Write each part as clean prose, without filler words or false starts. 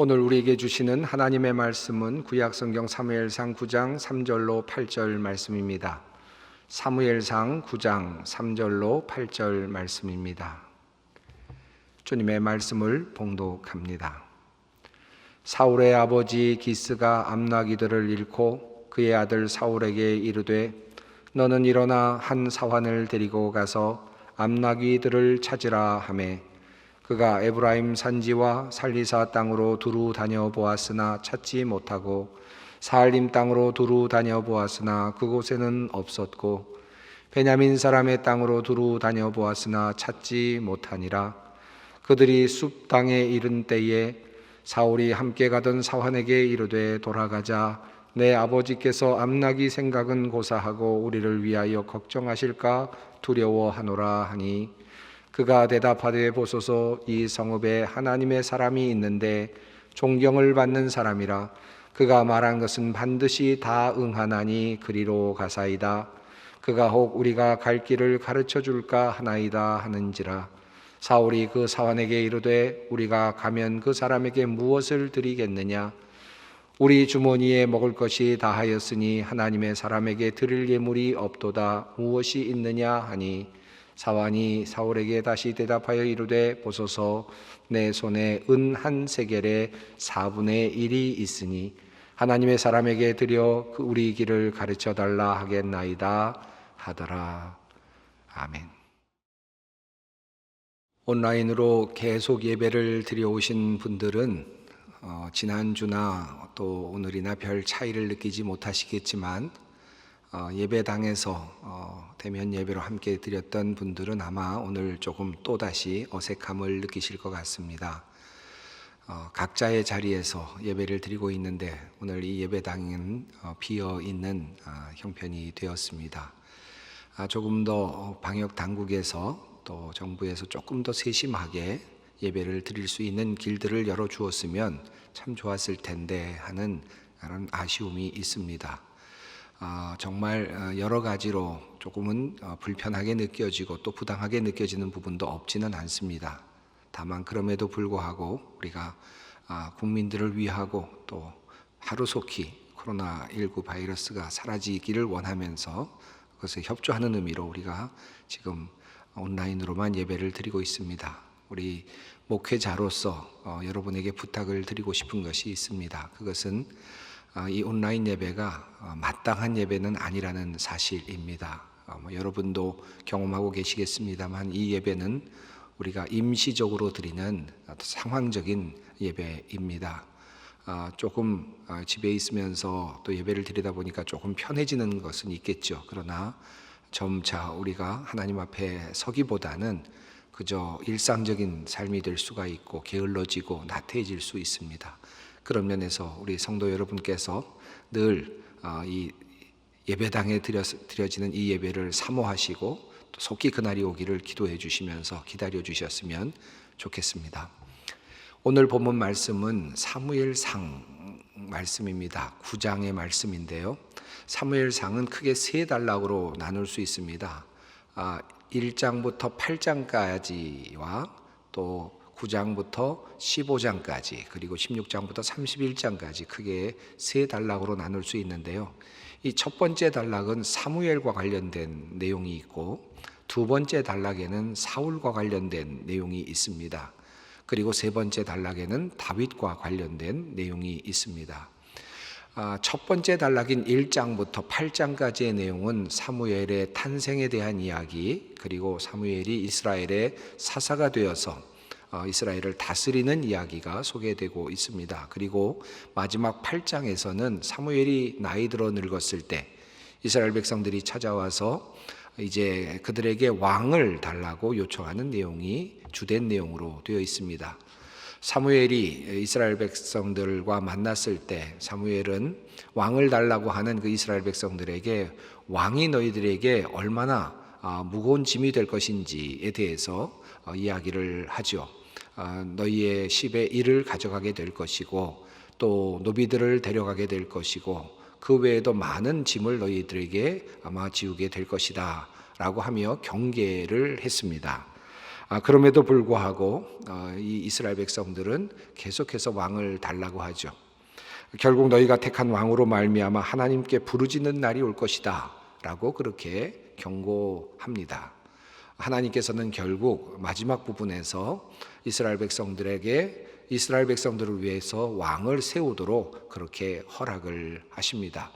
오늘 우리에게 주시는 하나님의 말씀은 구약성경 사무엘상 9장 3절로 8절 말씀입니다. 사무엘상 9장 3절로 8절 말씀입니다. 주님의 말씀을 봉독합니다. 사울의 아버지 기스가 암나기들을 잃고 그의 아들 사울에게 이르되 너는 일어나 한 사환을 데리고 가서 암나기들을 찾으라 하매 그가 에브라임 산지와 살리사 땅으로 두루 다녀보았으나 찾지 못하고 사알림 땅으로 두루 다녀보았으나 그곳에는 없었고 베냐민 사람의 땅으로 두루 다녀보았으나 찾지 못하니라. 그들이 숲 땅에 이른 때에 사울이 함께 가던 사환에게 이르되 돌아가자. 내 아버지께서 암나기 생각은 고사하고 우리를 위하여 걱정하실까 두려워하노라 하니 그가 대답하되 보소서 이 성읍에 하나님의 사람이 있는데 존경을 받는 사람이라. 그가 말한 것은 반드시 다 응하나니 그리로 가사이다. 그가 혹 우리가 갈 길을 가르쳐 줄까 하나이다 하는지라. 사울이 그 사환에게 이르되 우리가 가면 그 사람에게 무엇을 드리겠느냐? 우리 주머니에 먹을 것이 다하였으니 하나님의 사람에게 드릴 예물이 없도다. 무엇이 있느냐 하니 사환이 사울에게 다시 대답하여 이르되 보소서 내 손에 은 한 세겔의 4분의 1이 있으니 하나님의 사람에게 드려 우리 길을 가르쳐 달라 하겠나이다 하더라. 아멘. 온라인으로 계속 예배를 드려오신 분들은 지난주나 또 오늘이나 별 차이를 느끼지 못하시겠지만 예배당에서 대면 예배로 함께 드렸던 분들은 아마 오늘 조금 또다시 어색함을 느끼실 것 같습니다. 각자의 자리에서 예배를 드리고 있는데 오늘 이 예배당은 비어 있는 형편이 되었습니다. 조금 더 방역 당국에서 또 정부에서 조금 더 세심하게 예배를 드릴 수 있는 길들을 열어주었으면 참 좋았을 텐데 하는 아쉬움이 있습니다. 정말 여러 가지로 조금은 불편하게 느껴지고 또 부당하게 느껴지는 부분도 없지는 않습니다. 다만 그럼에도 불구하고 우리가 국민들을 위하고 또 하루속히 코로나19 바이러스가 사라지기를 원하면서 그것에 협조하는 의미로 우리가 지금 온라인으로만 예배를 드리고 있습니다. 우리 목회자로서 여러분에게 부탁을 드리고 싶은 것이 있습니다. 그것은 이 온라인 예배가 마땅한 예배는 아니라는 사실입니다. 여러분도 경험하고 계시겠습니다만 이 예배는 우리가 임시적으로 드리는 상황적인 예배입니다. 조금 집에 있으면서 또 예배를 드리다 보니까 조금 편해지는 것은 있겠죠. 그러나 점차 우리가 하나님 앞에 서기보다는 그저 일상적인 삶이 될 수가 있고 게을러지고 나태해질 수 있습니다. 그런 면에서 우리 성도 여러분께서 늘 이 예배당에 드려지는 이 예배를 사모하시고 또 속히 그날이 오기를 기도해 주시면서 기다려 주셨으면 좋겠습니다. 오늘 본문 말씀은 사무엘상 말씀입니다. 9장의 말씀인데요. 사무엘상은 크게 세 단락으로 나눌 수 있습니다. 1장부터 8장까지와 또 9장부터 15장까지 그리고 16장부터 31장까지 크게 세 단락으로 나눌 수 있는데요. 이 첫 번째 단락은 사무엘과 관련된 내용이 있고 두 번째 단락에는 사울과 관련된 내용이 있습니다. 그리고 세 번째 단락에는 다윗과 관련된 내용이 있습니다. 첫 번째 단락인 1장부터 8장까지의 내용은 사무엘의 탄생에 대한 이야기 그리고 사무엘이 이스라엘의 사사가 되어서 이스라엘을 다스리는 이야기가 소개되고 있습니다. 그리고 마지막 8장에서는 사무엘이 나이 들어 늙었을 때 이스라엘 백성들이 찾아와서 이제 그들에게 왕을 달라고 요청하는 내용이 주된 내용으로 되어 있습니다. 사무엘이 이스라엘 백성들과 만났을 때 사무엘은 왕을 달라고 하는 그 이스라엘 백성들에게 왕이 너희들에게 얼마나 무거운 짐이 될 것인지에 대해서 이야기를 하죠. 너희의 10의 1을 가져가게 될 것이고 또 노비들을 데려가게 될 것이고 그 외에도 많은 짐을 너희들에게 아마 지우게 될 것이다 라고 하며 경계를 했습니다. 그럼에도 불구하고 이 이스라엘 백성들은 계속해서 왕을 달라고 하죠. 결국 너희가 택한 왕으로 말미암아 하나님께 부르짖는 날이 올 것이다 라고 그렇게 경고합니다. 하나님께서는 결국 마지막 부분에서 이스라엘 백성들을 위해서 왕을 세우도록 그렇게 허락을 하십니다.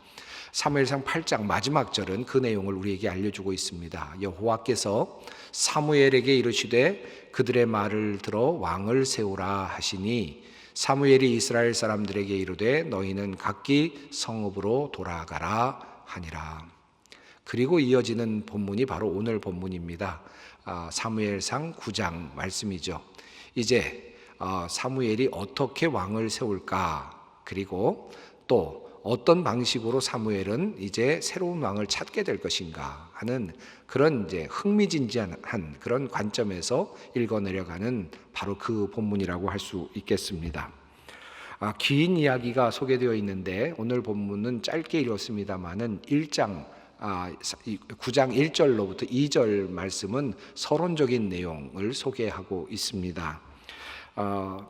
사무엘상 8장 마지막 절은 그 내용을 우리에게 알려주고 있습니다. 여호와께서 사무엘에게 이르시되 그들의 말을 들어 왕을 세우라 하시니 사무엘이 이스라엘 사람들에게 이르되 너희는 각기 성읍으로 돌아가라 하니라. 그리고 이어지는 본문이 바로 오늘 본문입니다. 사무엘상 9장 말씀이죠. 이제 사무엘이 어떻게 왕을 세울까, 그리고 또 어떤 방식으로 사무엘은 이제 새로운 왕을 찾게 될 것인가 하는 그런 이제 흥미진진한 그런 관점에서 읽어내려가는 바로 그 본문이라고 할 수 있겠습니다. 긴 이야기가 소개되어 있는데 오늘 본문은 짧게 읽었습니다만은 9장 1절로부터 2절 말씀은 서론적인 내용을 소개하고 있습니다.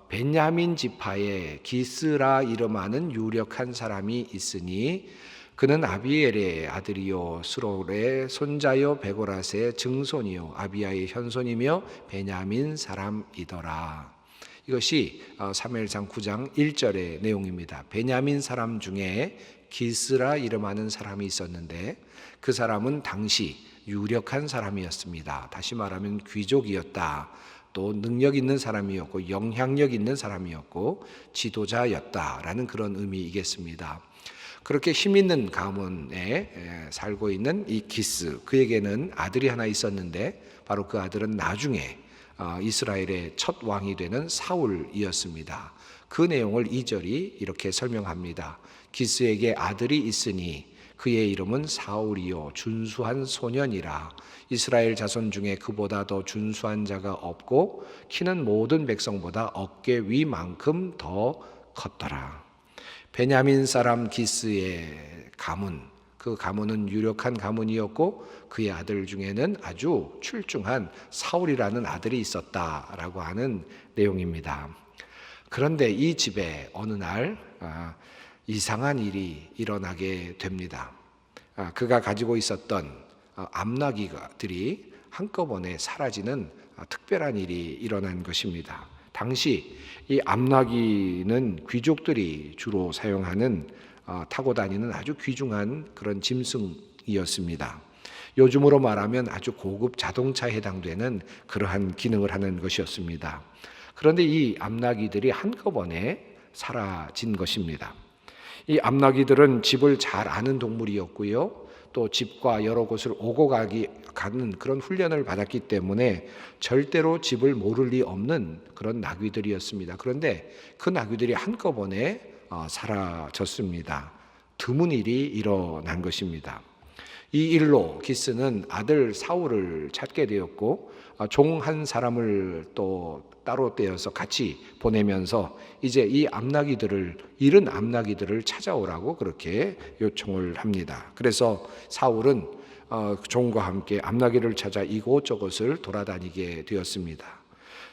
베냐민 지파에 기스라 이름하는 유력한 사람이 있으니 그는 아비엘의 아들이요 스롤의 손자요 베고라스의 증손이요 아비야의 현손이며 베냐민 사람이더라. 이것이 사무엘상 9장 1절의 내용입니다. 베냐민 사람 중에 기스라 이름하는 사람이 있었는데 그 사람은 당시 유력한 사람이었습니다. 다시 말하면 귀족이었다. 또 능력 있는 사람이었고 영향력 있는 사람이었고 지도자였다라는 그런 의미이겠습니다. 그렇게 힘 있는 가문에 살고 있는 이 기스, 그에게는 아들이 하나 있었는데 바로 그 아들은 나중에 이스라엘의 첫 왕이 되는 사울이었습니다. 그 내용을 2절이 이렇게 설명합니다. 기스에게 아들이 있으니 그의 이름은 사울이요 준수한 소년이라. 이스라엘 자손 중에 그보다 더 준수한 자가 없고 키는 모든 백성보다 어깨 위만큼 더 컸더라. 베냐민 사람 기스의 가문, 그 가문은 유력한 가문이었고 그의 아들 중에는 아주 출중한 사울이라는 아들이 있었다라고 하는 내용입니다. 그런데 이 집에 어느 날 이상한 일이 일어나게 됩니다. 그가 가지고 있었던 암나귀들이 한꺼번에 사라지는 특별한 일이 일어난 것입니다. 당시 이 암나귀는 귀족들이 주로 사용하는 타고 다니는 아주 귀중한 그런 짐승이었습니다. 요즘으로 말하면 아주 고급 자동차에 해당되는 그러한 기능을 하는 것이었습니다. 그런데 이 암나귀들이 한꺼번에 사라진 것입니다. 이 암나귀들은 집을 잘 아는 동물이었고요. 또 집과 여러 곳을 오고 가는 그런 훈련을 받았기 때문에 절대로 집을 모를 리 없는 그런 나귀들이었습니다. 그런데 그 나귀들이 한꺼번에 사라졌습니다. 드문 일이 일어난 것입니다. 이 일로 기스는 아들 사울을 찾게 되었고 종 한 사람을 또 따로 떼어서 같이 보내면서 이제 이 잃은 암나귀들을 찾아오라고 그렇게 요청을 합니다. 그래서 사울은 종과 함께 암나귀를 찾아 이곳저곳을 돌아다니게 되었습니다.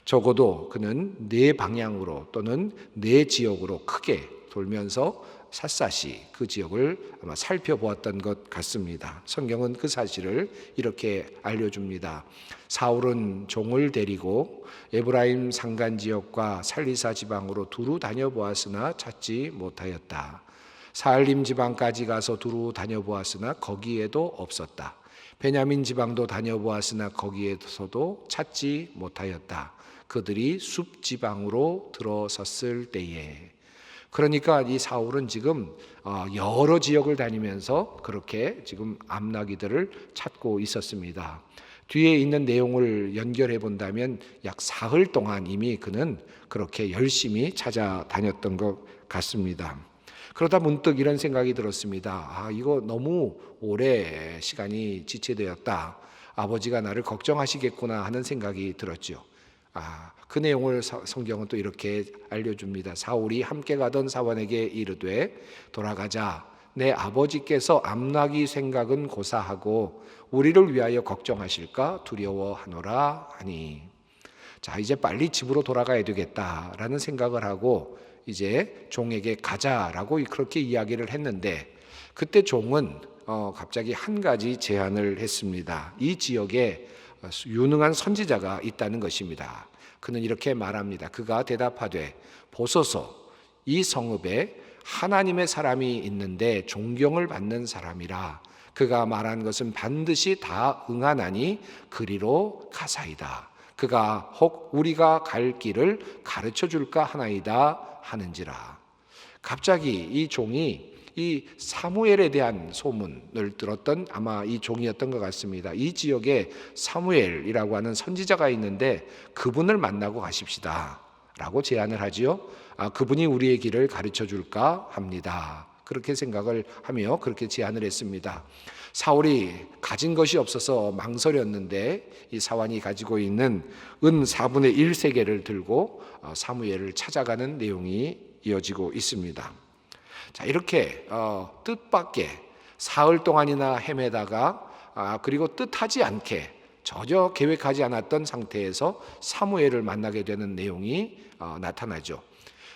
적어도 그는 4방향으로 또는 4지역으로 크게 돌면서 샅샅이 그 지역을 아마 살펴보았던 것 같습니다. 성경은 그 사실을 이렇게 알려줍니다. 사울은 종을 데리고 에브라임 산간 지역과 살리사 지방으로 두루 다녀보았으나 찾지 못하였다. 사알림 지방까지 가서 두루 다녀보았으나 거기에도 없었다. 베냐민 지방도 다녀보았으나 거기에서도 찾지 못하였다. 그들이 숲 지방으로 들어섰을 때에. 그러니까 이 사울은 지금 여러 지역을 다니면서 그렇게 지금 암나귀들을 찾고 있었습니다. 뒤에 있는 내용을 연결해 본다면 약 사흘 동안 이미 그는 그렇게 열심히 찾아다녔던 것 같습니다. 그러다 문득 이런 생각이 들었습니다. 이거 너무 오래 시간이 지체되었다. 아버지가 나를 걱정하시겠구나 하는 생각이 들었죠. 그 내용을 성경은 또 이렇게 알려줍니다. 사울이 함께 가던 사원에게 이르되 돌아가자. 내 아버지께서 암나귀 생각은 고사하고 우리를 위하여 걱정하실까 두려워하노라 하니. 자, 이제 빨리 집으로 돌아가야 되겠다라는 생각을 하고 이제 종에게 가자라고 그렇게 이야기를 했는데, 그때 종은 갑자기 한 가지 제안을 했습니다. 이 지역에 유능한 선지자가 있다는 것입니다. 그는 이렇게 말합니다. 그가 대답하되, 보소서, 이 성읍에 하나님의 사람이 있는데 존경을 받는 사람이라. 그가 말한 것은 반드시 다 응하나니 그리로 가사이다. 그가 혹 우리가 갈 길을 가르쳐 줄까 하나이다 하는지라. 갑자기 이 종이 이 사무엘에 대한 소문을 들었던 아마 이 종이었던 것 같습니다. 이 지역에 사무엘이라고 하는 선지자가 있는데 그분을 만나고 가십시다 라고 제안을 하지요. 그분이 우리의 길을 가르쳐 줄까 합니다. 그렇게 생각을 하며 그렇게 제안을 했습니다. 사울이 가진 것이 없어서 망설였는데 이 사환이 가지고 있는 은 4분의 1세겔을 들고 사무엘을 찾아가는 내용이 이어지고 있습니다. 자, 이렇게 뜻밖의 사흘 동안이나 헤매다가 그리고 뜻하지 않게 전혀 계획하지 않았던 상태에서 사무엘을 만나게 되는 내용이 나타나죠.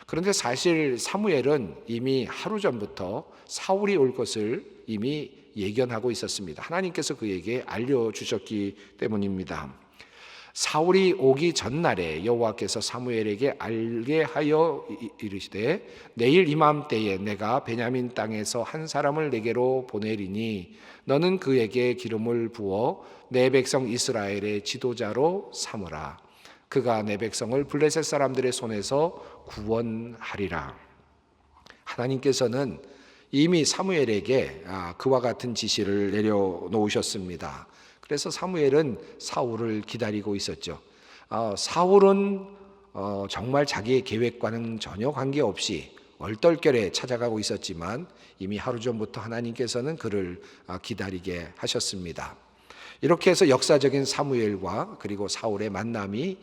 그런데 사실 사무엘은 이미 하루 전부터 사울이 올 것을 이미 예견하고 있었습니다. 하나님께서 그에게 알려주셨기 때문입니다. 사울이 오기 전날에 여호와께서 사무엘에게 알게 하여 이르시되, 내일 이맘때에 내가 베냐민 땅에서 한 사람을 내게로 보내리니 너는 그에게 기름을 부어 내 백성 이스라엘의 지도자로 삼으라. 그가 내 백성을 블레셋 사람들의 손에서 구원하리라. 하나님께서는 이미 사무엘에게 그와 같은 지시를 내려놓으셨습니다. 그래서 사무엘은 사울을 기다리고 있었죠. 사울은 정말 자기의 계획과는 전혀 관계없이 얼떨결에 찾아가고 있었지만 이미 하루 전부터 하나님께서는 그를 기다리게 하셨습니다. 이렇게 해서 역사적인 사무엘과 그리고 사울의 만남이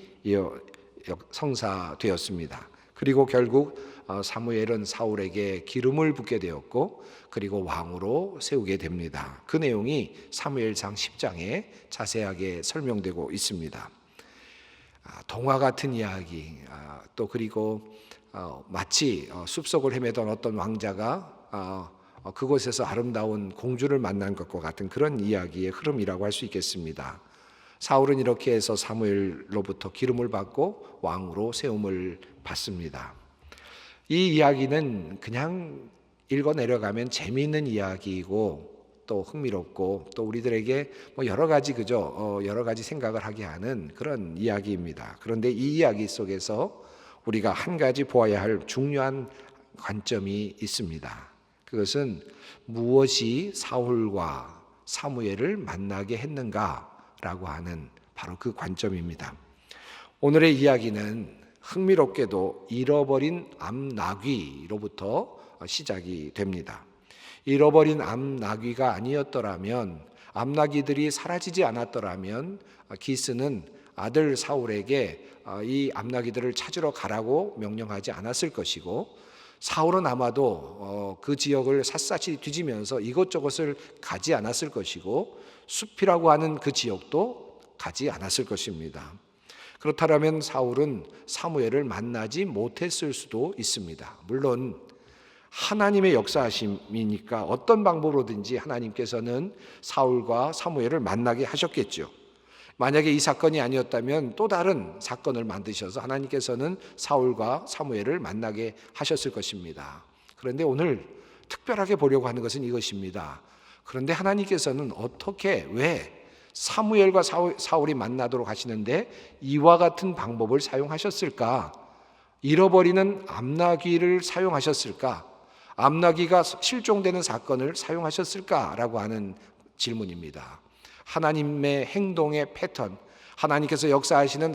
성사되었습니다. 그리고 결국 사무엘은 사울에게 기름을 붓게 되었고 그리고 왕으로 세우게 됩니다. 그 내용이 사무엘상 10장에 자세하게 설명되고 있습니다. 동화 같은 이야기, 또 그리고 마치 숲속을 헤매던 어떤 왕자가 그곳에서 아름다운 공주를 만난 것과 같은 그런 이야기의 흐름이라고 할 수 있겠습니다. 사울은 이렇게 해서 사무엘로부터 기름을 받고 왕으로 세움을 받습니다. 이 이야기는 그냥 읽어 내려가면 재미있는 이야기이고 또 흥미롭고 또 우리들에게 여러 가지 여러 가지 생각을 하게 하는 그런 이야기입니다. 그런데 이 이야기 속에서 우리가 한 가지 보아야 할 중요한 관점이 있습니다. 그것은 무엇이 사울과 사무엘을 만나게 했는가라고 하는 바로 그 관점입니다. 오늘의 이야기는 흥미롭게도 잃어버린 암나귀로부터 시작이 됩니다. 잃어버린 암나귀가 아니었더라면, 암나귀들이 사라지지 않았더라면 기스는 아들 사울에게 이 암나귀들을 찾으러 가라고 명령하지 않았을 것이고, 사울은 아마도 그 지역을 샅샅이 뒤지면서 이것저것을 가지 않았을 것이고, 숲이라고 하는 그 지역도 가지 않았을 것입니다. 그렇다면 사울은 사무엘을 만나지 못했을 수도 있습니다. 물론 하나님의 역사하심이니까 어떤 방법으로든지 하나님께서는 사울과 사무엘을 만나게 하셨겠죠. 만약에 이 사건이 아니었다면 또 다른 사건을 만드셔서 하나님께서는 사울과 사무엘을 만나게 하셨을 것입니다. 그런데 오늘 특별하게 보려고 하는 것은 이것입니다. 그런데 하나님께서는 어떻게, 왜 사무엘과 사울이 만나도록 하시는데 이와 같은 방법을 사용하셨을까? 잃어버리는 암나귀를 사용하셨을까? 암나귀가 실종되는 사건을 사용하셨을까라고 하는 질문입니다. 하나님의 행동의 패턴, 하나님께서 역사하시는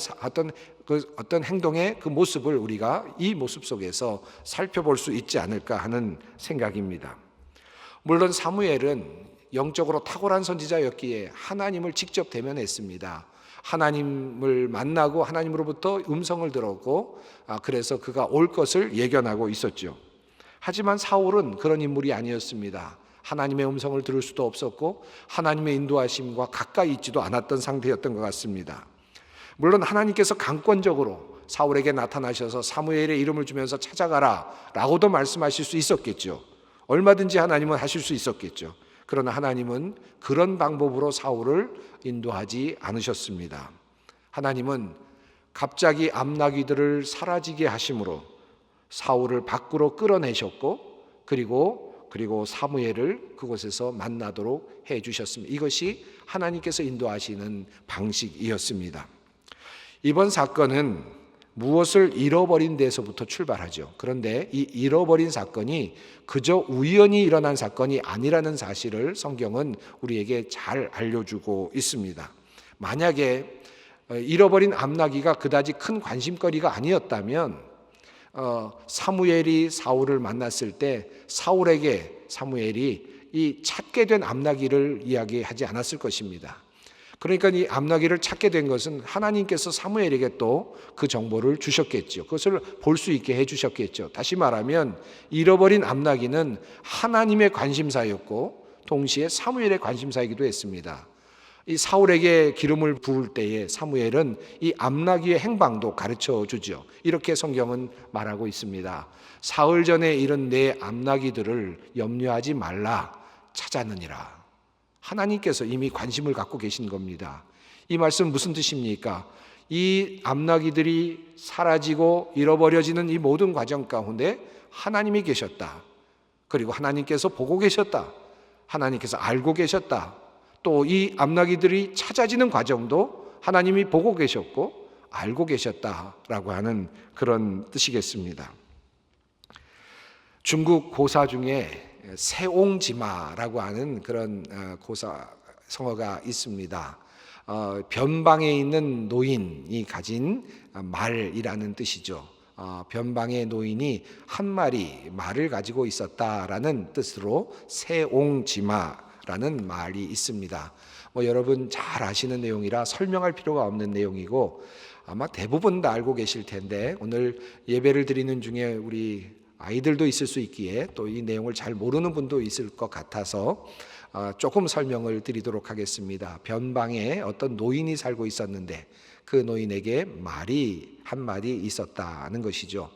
어떤 행동의 그 모습을 우리가 이 모습 속에서 살펴볼 수 있지 않을까 하는 생각입니다. 물론 사무엘은 영적으로 탁월한 선지자였기에 하나님을 직접 대면했습니다. 하나님을 만나고 하나님으로부터 음성을 들었고 그래서 그가 올 것을 예견하고 있었죠. 하지만 사울은 그런 인물이 아니었습니다. 하나님의 음성을 들을 수도 없었고 하나님의 인도하심과 가까이 있지도 않았던 상태였던 것 같습니다. 물론 하나님께서 강권적으로 사울에게 나타나셔서 사무엘의 이름을 주면서 찾아가라 라고도 말씀하실 수 있었겠죠. 얼마든지 하나님은 하실 수 있었겠죠. 그러나 하나님은 그런 방법으로 사울을 인도하지 않으셨습니다. 하나님은 갑자기 암나귀들을 사라지게 하심으로 사울을 밖으로 끌어내셨고 그리고 사무엘을 그곳에서 만나도록 해 주셨습니다. 이것이 하나님께서 인도하시는 방식이었습니다. 이번 사건은 무엇을 잃어버린 데서부터 출발하죠. 그런데 이 잃어버린 사건이 그저 우연히 일어난 사건이 아니라는 사실을 성경은 우리에게 잘 알려주고 있습니다. 만약에 잃어버린 암나귀가 그다지 큰 관심거리가 아니었다면 사무엘이 사울을 만났을 때 사울에게 사무엘이 이 찾게 된 암나귀를 이야기하지 않았을 것입니다. 그러니까 이 암나귀를 찾게 된 것은 하나님께서 사무엘에게 또 그 정보를 주셨겠죠. 그것을 볼 수 있게 해주셨겠죠. 다시 말하면 잃어버린 암나귀는 하나님의 관심사였고 동시에 사무엘의 관심사이기도 했습니다. 이 사울에게 기름을 부을 때에 사무엘은 이 암나귀의 행방도 가르쳐 주죠. 이렇게 성경은 말하고 있습니다. 사흘 전에 잃은 내 암나귀들을 염려하지 말라, 찾았느니라. 하나님께서 이미 관심을 갖고 계신 겁니다. 이 말씀 무슨 뜻입니까? 이 암나귀들이 사라지고 잃어버려지는 이 모든 과정 가운데 하나님이 계셨다. 그리고 하나님께서 보고 계셨다. 하나님께서 알고 계셨다. 또 이 암나귀들이 찾아지는 과정도 하나님이 보고 계셨고 알고 계셨다라고 하는 그런 뜻이겠습니다. 중국 고사 중에 세옹지마라고 하는 그런 고사 성어가 있습니다. 변방에 있는 노인이 가진 말이라는 뜻이죠. 변방의 노인이 한 마리 말을 가지고 있었다라는 뜻으로 세옹지마라는 말이 있습니다. 여러분 잘 아시는 내용이라 설명할 필요가 없는 내용이고 아마 대부분 다 알고 계실 텐데 오늘 예배를 드리는 중에 우리 아이들도 있을 수 있기에 또 이 내용을 잘 모르는 분도 있을 것 같아서 조금 설명을 드리도록 하겠습니다. 변방에 어떤 노인이 살고 있었는데 그 노인에게 말이 한 마리 있었다는 것이죠.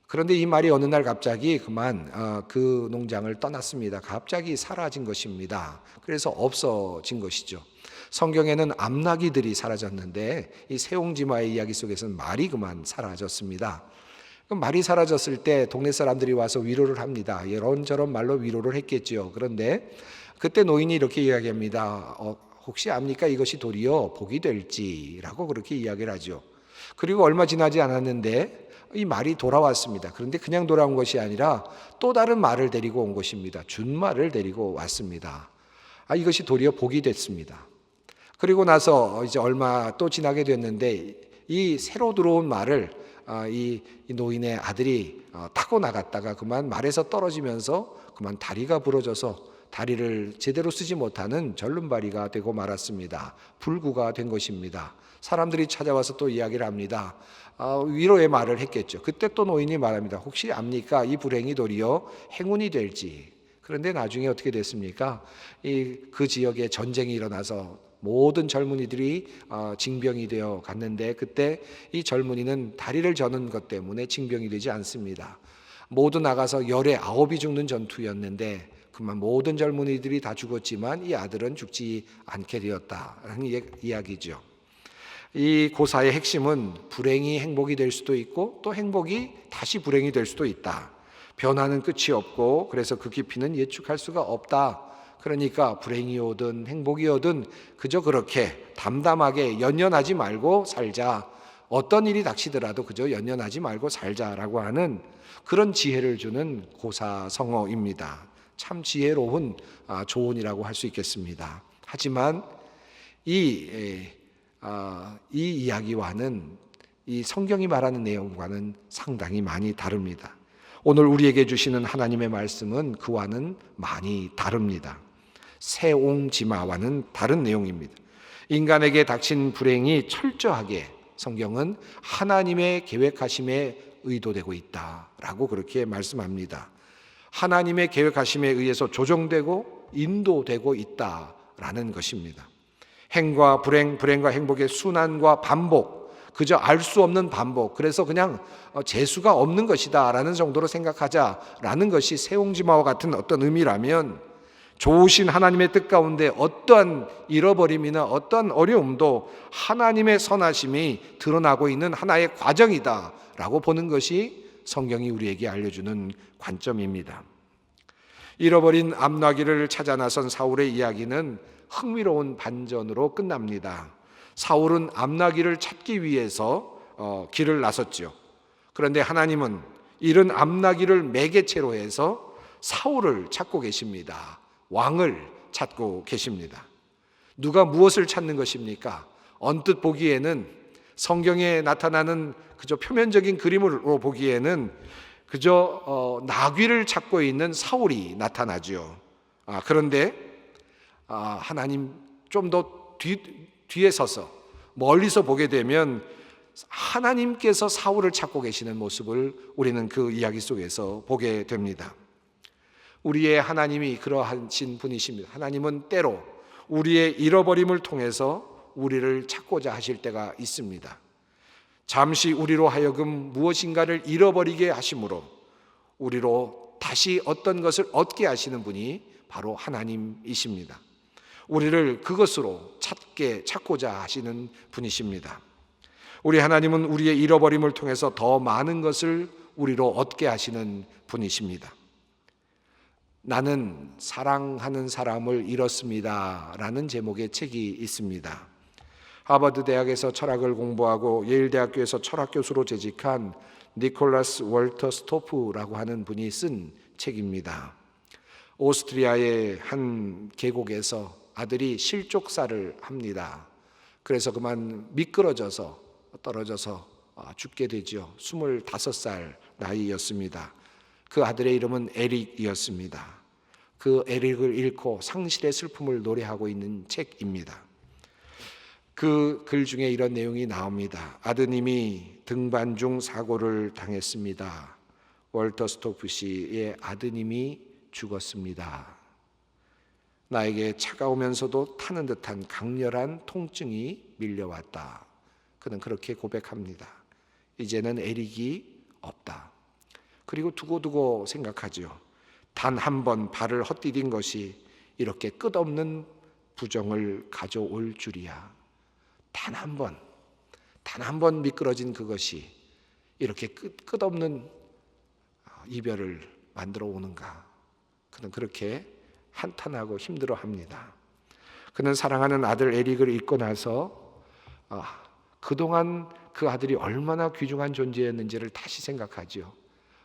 그런데 이 말이 어느 날 갑자기 그만 그 농장을 떠났습니다. 갑자기 사라진 것입니다. 그래서 없어진 것이죠. 성경에는 암나귀들이 사라졌는데 이 세옹지마의 이야기 속에서는 말이 그만 사라졌습니다. 말이 사라졌을 때 동네 사람들이 와서 위로를 합니다. 이런저런 말로 위로를 했겠죠. 그런데 그때 노인이 이렇게 이야기합니다. 혹시 압니까? 이것이 도리어 복이 될지라고 그렇게 이야기를 하죠. 그리고 얼마 지나지 않았는데 이 말이 돌아왔습니다. 그런데 그냥 돌아온 것이 아니라 또 다른 말을 데리고 온 것입니다. 준말을 데리고 왔습니다. 이것이 도리어 복이 됐습니다. 그리고 나서 이제 얼마 또 지나게 됐는데 이 새로 들어온 말을 이 노인의 아들이 타고 나갔다가 그만 말에서 떨어지면서 그만 다리가 부러져서 다리를 제대로 쓰지 못하는 절름발이가 되고 말았습니다. 불구가 된 것입니다. 사람들이 찾아와서 또 이야기를 합니다. 위로의 말을 했겠죠. 그때 또 노인이 말합니다. 혹시 압니까? 이 불행이 도리어 행운이 될지. 그런데 나중에 어떻게 됐습니까? 그 지역에 전쟁이 일어나서 모든 젊은이들이 징병이 되어 갔는데 그때 이 젊은이는 다리를 저는 것 때문에 징병이 되지 않습니다. 모두 나가서 열에 9이 죽는 전투였는데 그만 모든 젊은이들이 다 죽었지만 이 아들은 죽지 않게 되었다라는 이야기죠. 이 고사의 핵심은 불행이 행복이 될 수도 있고 또 행복이 다시 불행이 될 수도 있다. 변화는 끝이 없고 그래서 그 깊이는 예측할 수가 없다. 그러니까 불행이 오든 행복이 오든 그저 그렇게 담담하게 연연하지 말고 살자. 어떤 일이 닥치더라도 그저 연연하지 말고 살자라고 하는 그런 지혜를 주는 고사성어입니다. 참 지혜로운 조언이라고 할 수 있겠습니다. 하지만 이 이야기와는 이 성경이 말하는 내용과는 상당히 많이 다릅니다. 오늘 우리에게 주시는 하나님의 말씀은 그와는 많이 다릅니다. 세옹지마와는 다른 내용입니다. 인간에게 닥친 불행이 철저하게 성경은 하나님의 계획하심에 의도되고 있다라고 그렇게 말씀합니다. 하나님의 계획하심에 의해서 조정되고 인도되고 있다라는 것입니다. 행과 불행, 불행과 행복의 순환과 반복, 그저 알 수 없는 반복. 그래서 그냥 재수가 없는 것이다 라는 정도로 생각하자라는 것이 세옹지마와 같은 어떤 의미라면, 좋으신 하나님의 뜻 가운데 어떠한 잃어버림이나 어떠한 어려움도 하나님의 선하심이 드러나고 있는 하나의 과정이다 라고 보는 것이 성경이 우리에게 알려주는 관점입니다. 잃어버린 암나귀를 찾아 나선 사울의 이야기는 흥미로운 반전으로 끝납니다. 사울은 암나귀를 찾기 위해서 길을 나섰죠. 그런데 하나님은 잃은 암나귀를 매개체로 해서 사울을 찾고 계십니다. 왕을 찾고 계십니다. 누가 무엇을 찾는 것입니까? 언뜻 보기에는, 성경에 나타나는 그저 표면적인 그림으로 보기에는 그저 나귀를 찾고 있는 사울이 나타나죠. 그런데 하나님 좀 더 뒤에 서서 멀리서 보게 되면 하나님께서 사울을 찾고 계시는 모습을 우리는 그 이야기 속에서 보게 됩니다. 우리의 하나님이 그러하신 분이십니다. 하나님은 때로 우리의 잃어버림을 통해서 우리를 찾고자 하실 때가 있습니다. 잠시 우리로 하여금 무엇인가를 잃어버리게 하심으로 우리로 다시 어떤 것을 얻게 하시는 분이 바로 하나님이십니다. 우리를 그것으로 찾고자 하시는 분이십니다. 우리 하나님은 우리의 잃어버림을 통해서 더 많은 것을 우리로 얻게 하시는 분이십니다. 나는 사랑하는 사람을 잃었습니다 라는 제목의 책이 있습니다. 하버드 대학에서 철학을 공부하고 예일 대학교에서 철학 교수로 재직한 니콜라스 월터 스토프라고 하는 분이 쓴 책입니다. 오스트리아의 한 계곡에서 아들이 실족사를 합니다. 그래서 그만 미끄러져서 떨어져서 죽게 되죠. 25살 나이였습니다. 그 아들의 이름은 에릭이었습니다. 그 에릭을 잃고 상실의 슬픔을 노래하고 있는 책입니다. 그 글 중에 이런 내용이 나옵니다. 아드님이 등반 중 사고를 당했습니다. 월터 스토프 씨의 아드님이 죽었습니다. 나에게 차가우면서도 타는 듯한 강렬한 통증이 밀려왔다. 그는 그렇게 고백합니다. 이제는 에릭이 없다. 그리고 두고두고 생각하죠. 단 한 번 발을 헛디딘 것이 이렇게 끝없는 부정을 가져올 줄이야. 단 한 번 미끄러진 그것이 이렇게 끝없는 이별을 만들어 오는가. 그는 그렇게 한탄하고 힘들어합니다. 그는 사랑하는 아들 에릭을 잃고 나서 그동안 그 아들이 얼마나 귀중한 존재였는지를 다시 생각하죠.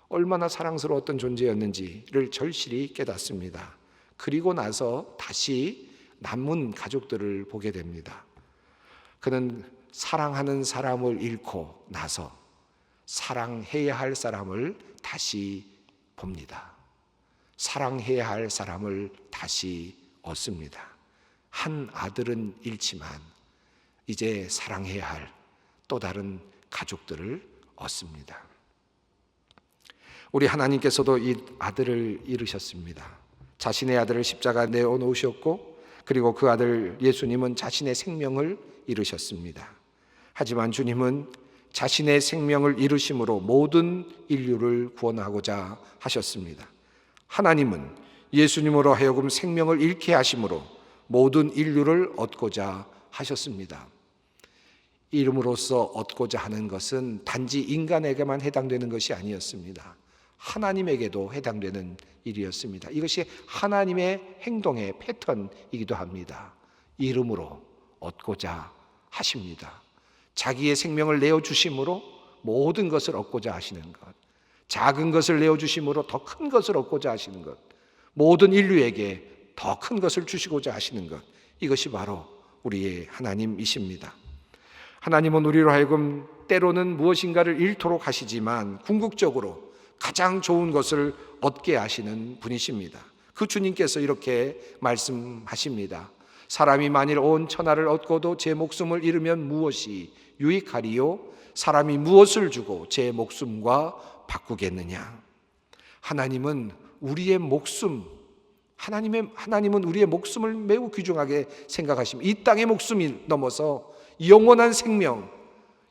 얼마나 사랑스러웠던 존재였는지를 절실히 깨닫습니다. 그리고 나서 다시 남은 가족들을 보게 됩니다. 그는 사랑하는 사람을 잃고 나서 사랑해야 할 사람을 다시 봅니다. 사랑해야 할 사람을 다시 얻습니다. 한 아들은 잃지만 이제 사랑해야 할 또 다른 가족들을 얻습니다. 우리 하나님께서도 이 아들을 잃으셨습니다. 자신의 아들을 십자가 내어놓으셨고, 그리고 그 아들 예수님은 자신의 생명을 잃으셨습니다. 하지만 주님은 자신의 생명을 잃으심으로 모든 인류를 구원하고자 하셨습니다. 하나님은 예수님으로 하여금 생명을 잃게 하심으로 모든 인류를 얻고자 하셨습니다. 이름으로써 얻고자 하는 것은 단지 인간에게만 해당되는 것이 아니었습니다. 하나님에게도 해당되는 일이었습니다. 이것이 하나님의 행동의 패턴이기도 합니다. 이름으로 얻고자 하십니다. 자기의 생명을 내어주심으로 모든 것을 얻고자 하시는 것, 작은 것을 내어주심으로 더 큰 것을 얻고자 하시는 것, 모든 인류에게 더 큰 것을 주시고자 하시는 것, 이것이 바로 우리의 하나님이십니다. 하나님은 우리로 하여금 때로는 무엇인가를 잃도록 하시지만 궁극적으로 가장 좋은 것을 얻게 하시는 분이십니다. 그 주님께서 이렇게 말씀하십니다. 사람이 만일 온 천하를 얻고도 제 목숨을 잃으면 무엇이 유익하리요? 사람이 무엇을 주고 제 목숨과 바꾸겠느냐? 하나님은 우리의 목숨 하나님은 우리의 목숨을 매우 귀중하게 생각하십니다. 이 땅의 목숨이 넘어서 영원한 생명,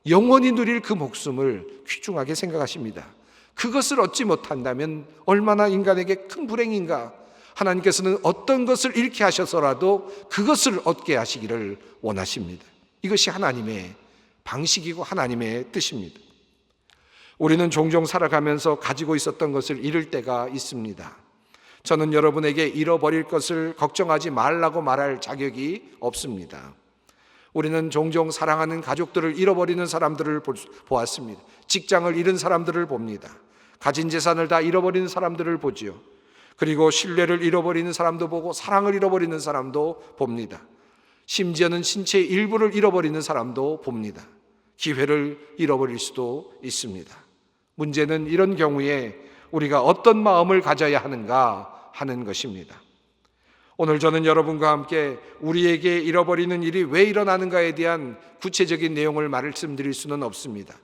영원히 누릴 그 목숨을 귀중하게 생각하십니다. 그것을 얻지 못한다면 얼마나 인간에게 큰 불행인가. 하나님께서는 어떤 것을 잃게 하셔서라도 그것을 얻게 하시기를 원하십니다. 이것이 하나님의 방식이고 하나님의 뜻입니다. 우리는 종종 살아가면서 가지고 있었던 것을 잃을 때가 있습니다. 저는 여러분에게 잃어버릴 것을 걱정하지 말라고 말할 자격이 없습니다. 우리는 종종 사랑하는 가족들을 잃어버리는 사람들을 보았습니다. 직장을 잃은 사람들을 봅니다. 가진 재산을 다 잃어버리는 사람들을 보지요. 그리고 신뢰를 잃어버리는 사람도 보고 사랑을 잃어버리는 사람도 봅니다. 심지어는 신체의 일부를 잃어버리는 사람도 봅니다. 기회를 잃어버릴 수도 있습니다. 문제는 이런 경우에 우리가 어떤 마음을 가져야 하는가 하는 것입니다. 오늘 저는 여러분과 함께 우리에게 잃어버리는 일이 왜 일어나는가에 대한 구체적인 내용을 말씀드릴 수는 없습니다.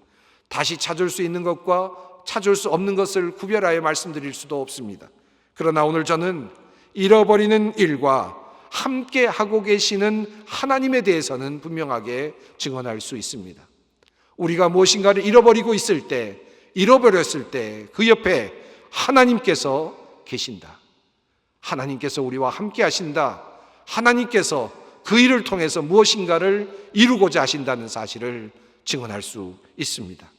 다시 찾을 수 있는 것과 찾을 수 없는 것을 구별하여 말씀드릴 수도 없습니다. 그러나 오늘 저는 잃어버리는 일과 함께 하고 계시는 하나님에 대해서는 분명하게 증언할 수 있습니다. 우리가 무엇인가를 잃어버리고 있을 때, 잃어버렸을 때 그 옆에 하나님께서 계신다. 하나님께서 우리와 함께 하신다. 하나님께서 그 일을 통해서 무엇인가를 이루고자 하신다는 사실을 증언할 수 있습니다.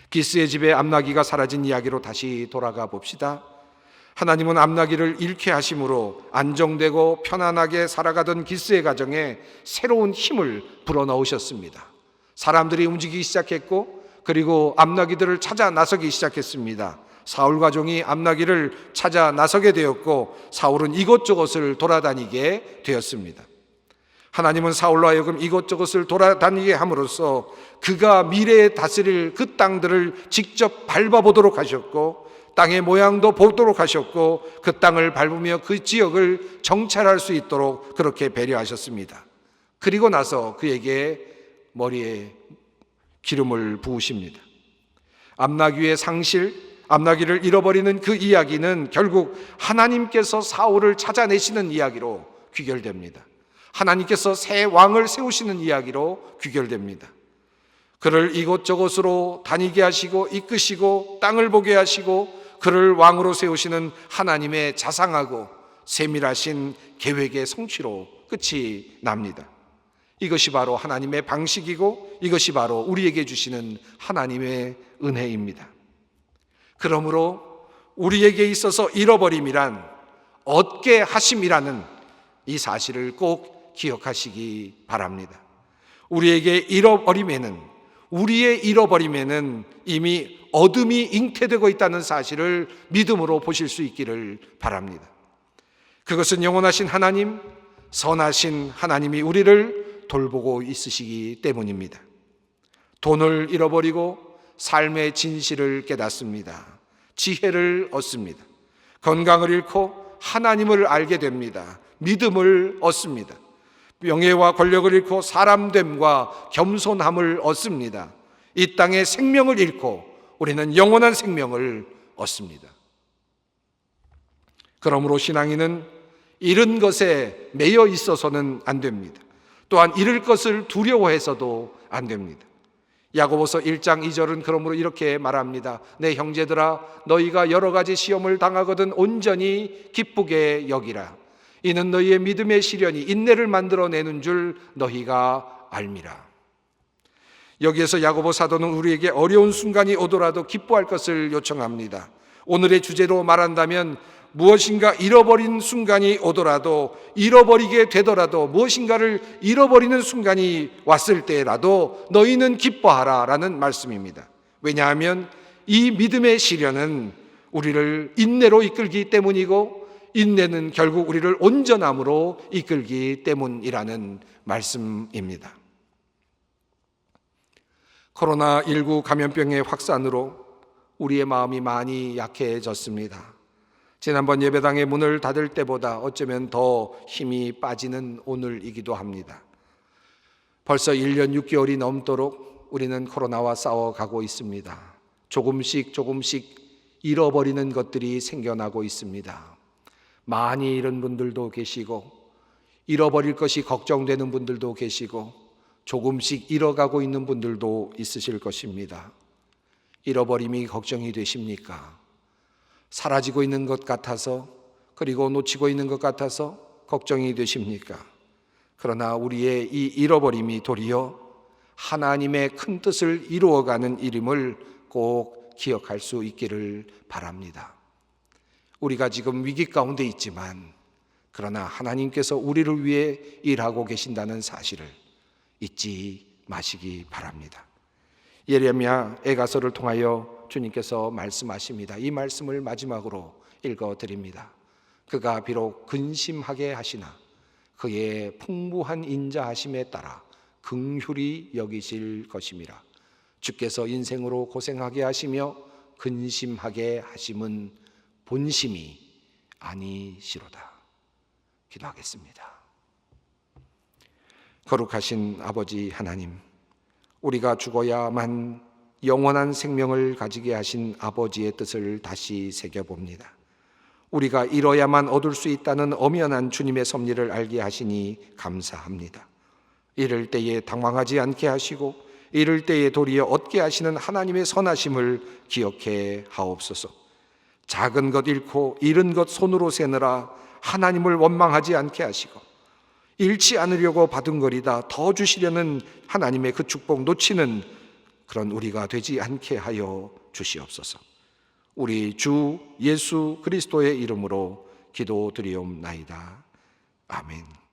기스의 집에 암나귀가 사라진 이야기로 다시 돌아가 봅시다. 하나님은 암나귀를 잃게 하심으로 안정되고 편안하게 살아가던 기스의 가정에 새로운 힘을 불어넣으셨습니다. 사람들이 움직이기 시작했고 그리고 암나귀들을 찾아 나서기 시작했습니다. 사울 가족이 암나귀를 찾아 나서게 되었고 사울은 이곳저곳을 돌아다니게 되었습니다. 하나님은 사울로 하여금 이곳저곳을 돌아다니게 함으로써 그가 미래에 다스릴 그 땅들을 직접 밟아보도록 하셨고 땅의 모양도 보도록 하셨고 그 땅을 밟으며 그 지역을 정찰할 수 있도록 그렇게 배려하셨습니다. 그리고 나서 그에게 머리에 기름을 부으십니다. 암나귀의 상실, 암나귀를 잃어버리는 그 이야기는 결국 하나님께서 사울을 찾아내시는 이야기로 귀결됩니다. 하나님께서 새 왕을 세우시는 이야기로 귀결됩니다. 그를 이곳저곳으로 다니게 하시고 이끄시고 땅을 보게 하시고 그를 왕으로 세우시는 하나님의 자상하고 세밀하신 계획의 성취로 끝이 납니다. 이것이 바로 하나님의 방식이고 이것이 바로 우리에게 주시는 하나님의 은혜입니다. 그러므로 우리에게 있어서 잃어버림이란 얻게 하심이라는 이 사실을 꼭 기억하시기 바랍니다. 우리의 잃어버림에는 이미 어둠이 잉태되고 있다는 사실을 믿음으로 보실 수 있기를 바랍니다. 그것은 영원하신 하나님, 선하신 하나님이 우리를 돌보고 있으시기 때문입니다. 돈을 잃어버리고 삶의 진실을 깨닫습니다. 지혜를 얻습니다. 건강을 잃고 하나님을 알게 됩니다. 믿음을 얻습니다. 명예와 권력을 잃고 사람됨과 겸손함을 얻습니다. 이 땅의 생명을 잃고 우리는 영원한 생명을 얻습니다. 그러므로 신앙인은 잃은 것에 매여 있어서는 안 됩니다. 또한 잃을 것을 두려워해서도 안 됩니다. 야고보서 1장 2절은 그러므로 이렇게 말합니다. 내 형제들아 너희가 여러 가지 시험을 당하거든 온전히 기쁘게 여기라. 이는 너희의 믿음의 시련이 인내를 만들어내는 줄 너희가 알미라. 여기에서 야고보 사도는 우리에게 어려운 순간이 오더라도 기뻐할 것을 요청합니다. 오늘의 주제로 말한다면 무엇인가 잃어버린 순간이 오더라도 잃어버리게 되더라도 무엇인가를 잃어버리는 순간이 왔을 때라도 너희는 기뻐하라 라는 말씀입니다. 왜냐하면 이 믿음의 시련은 우리를 인내로 이끌기 때문이고 인내는 결국 우리를 온전함으로 이끌기 때문이라는 말씀입니다. 코로나19 감염병의 확산으로 우리의 마음이 많이 약해졌습니다. 지난번 예배당의 문을 닫을 때보다 어쩌면 더 힘이 빠지는 오늘이기도 합니다. 벌써 1년 6개월이 넘도록 우리는 코로나와 싸워가고 있습니다. 조금씩 잃어버리는 것들이 생겨나고 있습니다. 많이 잃은 분들도 계시고 잃어버릴 것이 걱정되는 분들도 계시고 조금씩 잃어가고 있는 분들도 있으실 것입니다. 잃어버림이 걱정이 되십니까? 사라지고 있는 것 같아서, 그리고 놓치고 있는 것 같아서 걱정이 되십니까? 그러나 우리의 이 잃어버림이 도리어 하나님의 큰 뜻을 이루어가는 일임을 꼭 기억할 수 있기를 바랍니다. 우리가 지금 위기 가운데 있지만 그러나 하나님께서 우리를 위해 일하고 계신다는 사실을 잊지 마시기 바랍니다. 예레미야 애가서를 통하여 주님께서 말씀하십니다. 이 말씀을 마지막으로 읽어드립니다. 그가 비록 근심하게 하시나 그의 풍부한 인자하심에 따라 긍휼히 여기실 것임이라. 주께서 인생으로 고생하게 하시며 근심하게 하심은 본심이 아니시로다. 기도하겠습니다. 거룩하신 아버지 하나님, 우리가 죽어야만 영원한 생명을 가지게 하신 아버지의 뜻을 다시 새겨봅니다. 우리가 잃어야만 얻을 수 있다는 엄연한 주님의 섭리를 알게 하시니 감사합니다. 이럴 때에 당황하지 않게 하시고 이럴 때에 도리어 얻게 하시는 하나님의 선하심을 기억해 하옵소서. 작은 것 잃고 잃은 것 손으로 세느라 하나님을 원망하지 않게 하시고 잃지 않으려고 바둥거리다 더 주시려는 하나님의 그 축복 놓치는 그런 우리가 되지 않게 하여 주시옵소서. 우리 주 예수 그리스도의 이름으로 기도드리옵나이다. 아멘.